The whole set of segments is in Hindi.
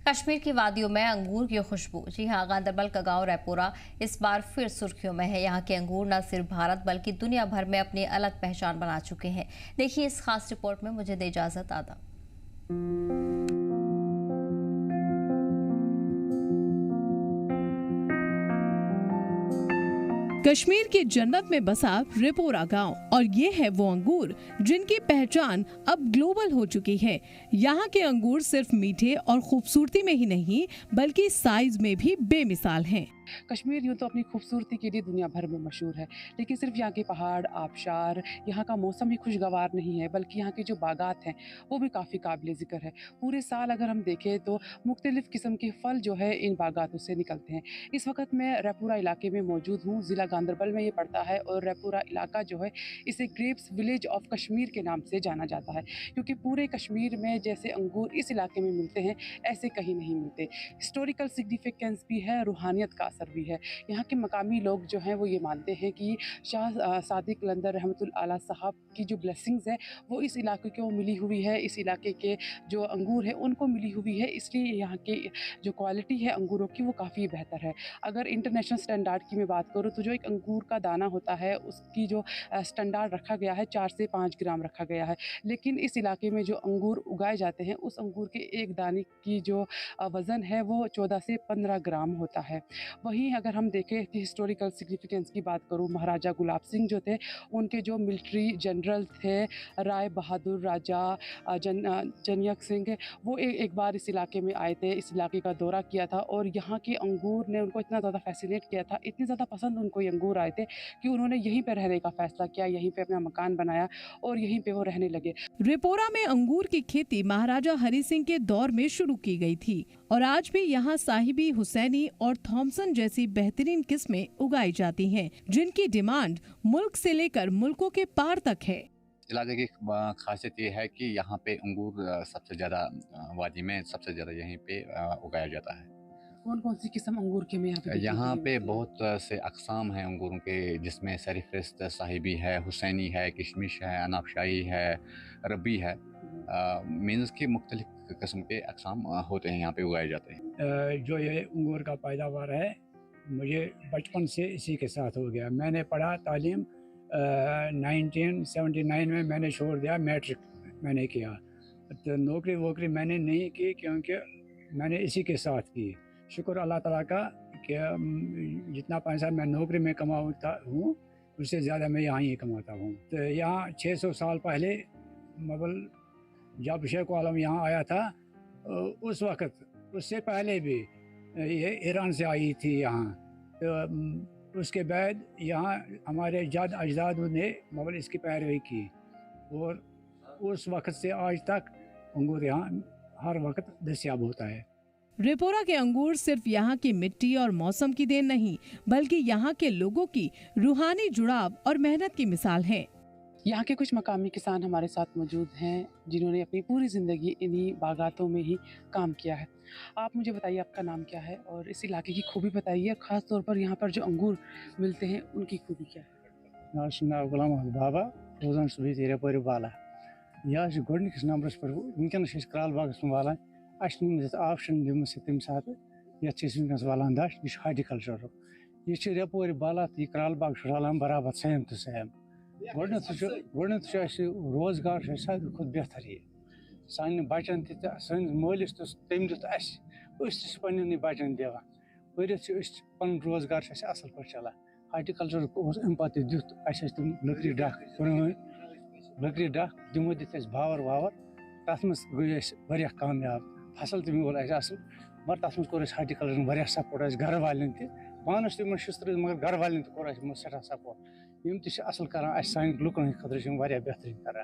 कश्मीर की वादियों में अंगूर की खुशबू। जी हाँ, गांदरबल का गांव रैपुरा इस बार फिर सुर्खियों में है। यहाँ के अंगूर न सिर्फ भारत बल्कि दुनिया भर में अपनी अलग पहचान बना चुके हैं। देखिए इस खास रिपोर्ट में। मुझे दे इजाजत, आदाब। कश्मीर की जन्नत में बसा रेपोरा गांव, और ये है वो अंगूर जिनकी पहचान अब ग्लोबल हो चुकी है। यहाँ के अंगूर सिर्फ मीठे और खूबसूरती में ही नहीं बल्कि साइज में भी बेमिसाल हैं। कश्मीर यूँ तो अपनी खूबसूरती के लिए दुनिया भर में मशहूर है, लेकिन सिर्फ यहाँ के पहाड़, आबशार, यहाँ का मौसम ही खुशगवार नहीं है, बल्कि यहाँ के जो बागात हैं वो भी काफ़ी काबिल ज़िक्र है। पूरे साल अगर हम देखें तो मुख्तलिफ़ किस्म के फल जो है इन बागातों से निकलते हैं। इस वक्त मैं रैपुरा इलाके में मौजूद हूँ। ज़िला गांदरबल में ये पड़ता है और रैपुरा इलाका जो है इसे ग्रेप्स विलेज ऑफ कश्मीर के नाम से जाना जाता है, क्योंकि पूरे कश्मीर में जैसे अंगूर इस इलाके में मिलते हैं ऐसे कहीं नहीं मिलते। हिस्टोरिकल सिग्निफिकेंस भी है, रूहानियत का असर भी है। यहाँ के मकामी लोग जो हैं वो ये मानते हैं कि शाह सादिक कलंदर रहमतुल आला साहब की जो ब्लेसिंग्स है वो इस इलाके को मिली हुई है, इस इलाके के जो अंगूर है उनको मिली हुई है, इसलिए यहाँ की जो क्वालिटी है अंगूरों की वो काफ़ी बेहतर है। अगर इंटरनेशनल स्टैंडर्ड की मैं बात करूँ तो जो एक अंगूर का दाना होता है उसकी जो स्टैंडर्ड रखा गया है 4 से 5 ग्राम रखा गया है, लेकिन इस इलाके में जो अंगूर उगाए जाते हैं उस अंगूर के एक दाने की जो वज़न है वो 14 से 15 ग्राम होता है। वहीं अगर हम देखें कि हिस्टोरिकल सिग्निफिकेंस की बात करूँ, महाराजा गुलाब सिंह जो थे उनके जो मिलिट्री जनरल थे राय बहादुर राजा जनयक सिंह, वो एक बार इस इलाके में आए थे, इस इलाके का दौरा किया था और यहाँ के अंगूर ने उनको इतना ज़्यादा फैसिनेट किया था, इतने ज़्यादा पसंद उनको ये अंगूर आए थे कि उन्होंने यहीं पर रहने का फैसला किया, यहीं पे अपना मकान बनाया और यहीं पे वो रहने लगे। रेपोरा में अंगूर की खेती महाराजा हरि सिंह के दौर में शुरू की गई थी और आज भी यहाँ साहिबी, हुसैनी और थॉमसन जैसी बेहतरीन किस्में उगाई जाती हैं, जिनकी डिमांड मुल्क से लेकर मुल्कों के पार तक है। इलाके की खासियत ये है कि यहाँ पे अंगूर सबसे ज़्यादा वादी में सबसे ज़्यादा यहीं पे उगाया जाता है। कौन कौन सी किस्म अंगूर के में यहाँ पे बहुत से अक़साम हैं अंगूरों के, जिसमें सरीफ़िस्त, साहिबी है, हुसैनी है, किशमिश है, अनाबशाही है, रबी है। मीन्स के मुख्तलिफ़ किस्म के अक़साम होते हैं यहाँ पे उगाए जाते हैं। जो ये अंगूर का पैदावार है मुझे बचपन से इसी के साथ हो गया। मैंने पढ़ा तालीम 1979 में मैंने छोड़ दिया, मैट्रिक मैंने किया, तो नौकरी वोकरी मैंने नहीं की क्योंकि मैंने इसी के साथ की। शुक्र अल्लाह ताला का कि जितना पैसा मैं नौकरी में कमाता हूँ उससे ज़्यादा मैं यहाँ ही कमाता हूँ। तो यहाँ 600 साल पहले मतलब जब शेख आलम यहाँ आया था उस वक़्त, उससे पहले भी ये ईरान से आई थी यहाँ, तो उसके बाद यहाँ हमारे जाद अजदाद ने मतलब इसकी पैरवी की और उस वक़्त से आज तक अंगूर यहाँ हर वक्त दस्याब होता है। रेपोरा के अंगूर सिर्फ यहाँ की मिट्टी और मौसम की देन नहीं बल्कि यहाँ के लोगों की रूहानी जुड़ाव और मेहनत की मिसाल है। यहाँ के कुछ मकामी किसान हमारे साथ मौजूद हैं जिन्होंने अपनी पूरी ज़िंदगी इन्हीं बागातों में ही काम किया है। आप मुझे बताइए आपका नाम क्या है और इस इलाके की खूबी बताइए, ख़ास तौर पर यहाँ पर जो अंगूर मिलते हैं उनकी खूबी क्या है? गुलाम अहमद बाबा रोजान सुबह रेपोरी वाला यह गोडनिकस नंबरस पर वनकस कराल बागस वालान ऑप्शन दिमस तम सात वनकस वालान दश यह हार्टिकल्चर यह रेपोरी बाला तो कराल बाग रलान बराबर सेम तो सेम। गोडन रोजगार सारे खुद बेहतर ये सान बचन सन मलिस तम दुत पे बचन दिवान पढ़ पन रोजगार असल पे चलान। हार्टिकल्चर अम पे दुत तम लकड़ी डख लकड़ी डख दिमो दित भावर वावर तथ मज गई कामयाब, फसल तक मिल असल, मगर तथ मज कोर हार्टिकल्चर सपोर्ट घर वाले पानस तक शिस्तर, मगर घर वाले कोर सठा सपोर्ट यम असल कर सान लुकन खतर बेहतरीन कर।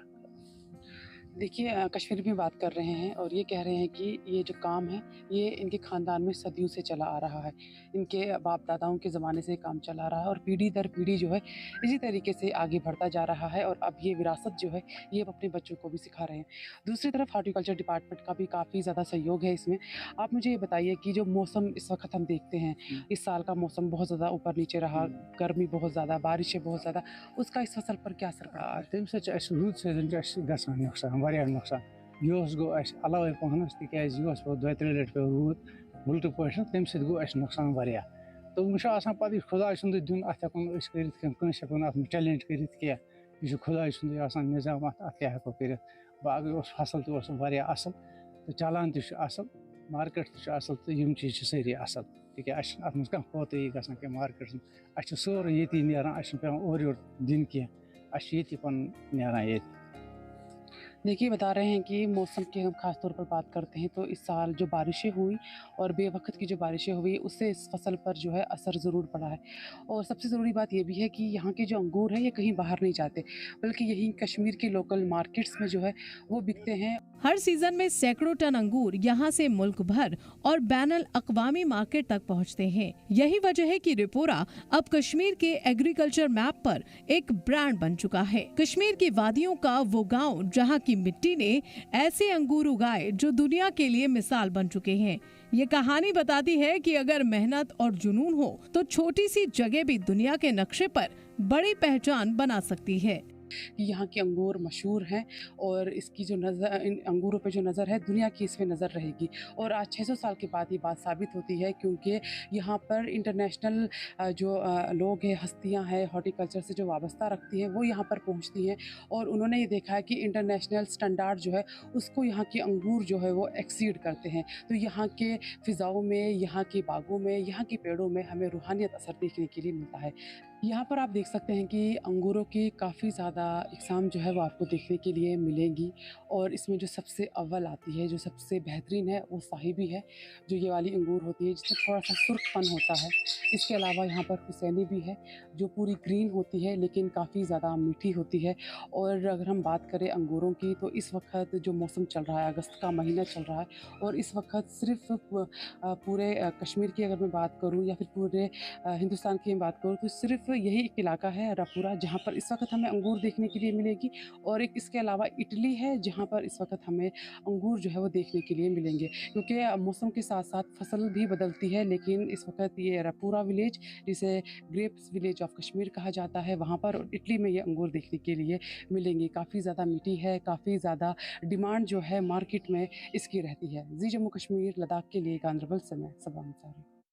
देखिए कश्मीर में बात कर रहे हैं और ये कह रहे हैं कि ये जो काम है ये इनके ख़ानदान में सदियों से चला आ रहा है, इनके बाप दादाओं के ज़माने से काम चला आ रहा है और पीढ़ी दर पीढ़ी जो है इसी तरीके से आगे बढ़ता जा रहा है और अब ये विरासत जो है ये अपने बच्चों को भी सिखा रहे हैं। दूसरी तरफ हार्टिकल्चर डिपार्टमेंट का भी काफ़ी ज़्यादा सहयोग है इसमें। आप मुझे ये बताइए कि जो मौसम इस वक्त हम देखते हैं, इस साल का मौसम बहुत ज़्यादा ऊपर नीचे रहा, गर्मी बहुत ज़्यादा, बारिशें बहुत ज़्यादा, उसका इस फसल पर क्या असर पड़ा? तम रूद सत नुकसान नुकसान यह गो अलावे पहनस तिकाज यह पे 2-3 लट पे रूद उल्ट पे तम सत गो नुकसान वारिया तो वह पे खुदा सुंद दिन अत हेन चैलेंज कर यह खुदा सुंद निज़ाम अत क्या हेको कर बाकी फसल तह असल तो चलान तसल मार्केट तसल तो यम चीज़ सारी असल ती अत मह खोत ग मार्केट सोरे ये नान पे और योर दिन कह ये पन नान ये। देखिए, बता रहे हैं कि मौसम की हम ख़ास तौर पर बात करते हैं तो इस साल जो बारिशें हुई और बेवक़्त की जो बारिशें हुई उससे इस फसल पर जो है असर ज़रूर पड़ा है। और सबसे ज़रूरी बात ये भी है कि यहाँ के जो अंगूर हैं ये कहीं बाहर नहीं जाते, बल्कि यहीं कश्मीर के लोकल मार्केट्स में जो है वो बिकते हैं। हर सीजन में सैकड़ों टन अंगूर यहाँ से मुल्क भर और बैनुल अक़वामी मार्केट तक पहुँचते हैं। यही वजह है कि रिपोरा अब कश्मीर के एग्रीकल्चर मैप पर एक ब्रांड बन चुका है। कश्मीर की वादियों का वो गांव जहाँ की मिट्टी ने ऐसे अंगूर उगाए जो दुनिया के लिए मिसाल बन चुके हैं। ये कहानी बताती है कि अगर मेहनत और जुनून हो तो छोटी सी जगह भी दुनिया के नक्शे पर बड़ी पहचान बना सकती है। कि यहाँ के अंगूर मशहूर हैं और इसकी जो नज़र, इन अंगूरों पे जो नज़र है दुनिया की इस पे नज़र रहेगी। और आज 600 साल के बाद ये बात साबित होती है, क्योंकि यहाँ पर इंटरनेशनल जो लोग हैं, हस्तियाँ हैं, हॉर्टिकल्चर से जो वाबस्ता रखती हैं वो यहाँ पर पहुँचती हैं और उन्होंने ये देखा है कि इंटरनेशनल स्टैंडर्ड जो है उसको यहाँ के अंगूर जो है वो एक्सीड करते हैं। तो यहाँ के फ़िज़ाओं में, यहाँ के बागों में, यहाँ के पेड़ों में हमें रूहानियत असर देखने के लिए मिलता है। यहाँ पर आप देख सकते हैं कि अंगूरों की काफ़ी ज़्यादा इक़साम जो है वो आपको देखने के लिए मिलेंगी और इसमें जो सबसे अव्वल आती है, जो सबसे बेहतरीन है वो साहिबी है, जो ये वाली अंगूर होती है जिसमें थोड़ा सा सुर्खपन होता है। इसके अलावा यहाँ पर हुसैनी भी है जो पूरी ग्रीन होती है लेकिन काफ़ी ज़्यादा मीठी होती है। और अगर हम बात करें अंगूरों की तो इस वक्त जो मौसम चल रहा है, अगस्त का महीना चल रहा है और इस वक्त सिर्फ पूरे कश्मीर की अगर मैं बात करूँ या फिर पूरे हिंदुस्तान की मैं बात करूँ तो सिर्फ यही एक इलाका है रापुरा जहाँ पर इस वक्त हमें अंगूर देखने के लिए मिलेगी। और एक इसके अलावा इटली है जहाँ पर इस वक्त हमें अंगूर जो है वो देखने के लिए मिलेंगे, क्योंकि मौसम के साथ साथ फसल भी बदलती है। लेकिन इस वक्त ये रापुरा विलेज, जिसे ग्रेप्स विलेज ऑफ कश्मीर कहा जाता है, वहाँ पर इटली में ये अंगूर देखने के लिए मिलेंगे। काफ़ी ज़्यादा मीठी है, काफ़ी ज़्यादा डिमांड जो है मार्केट में इसकी रहती है। जी जम्मू कश्मीर लद्दाख के लिए गांदरबल से मैं सबा अंसारी।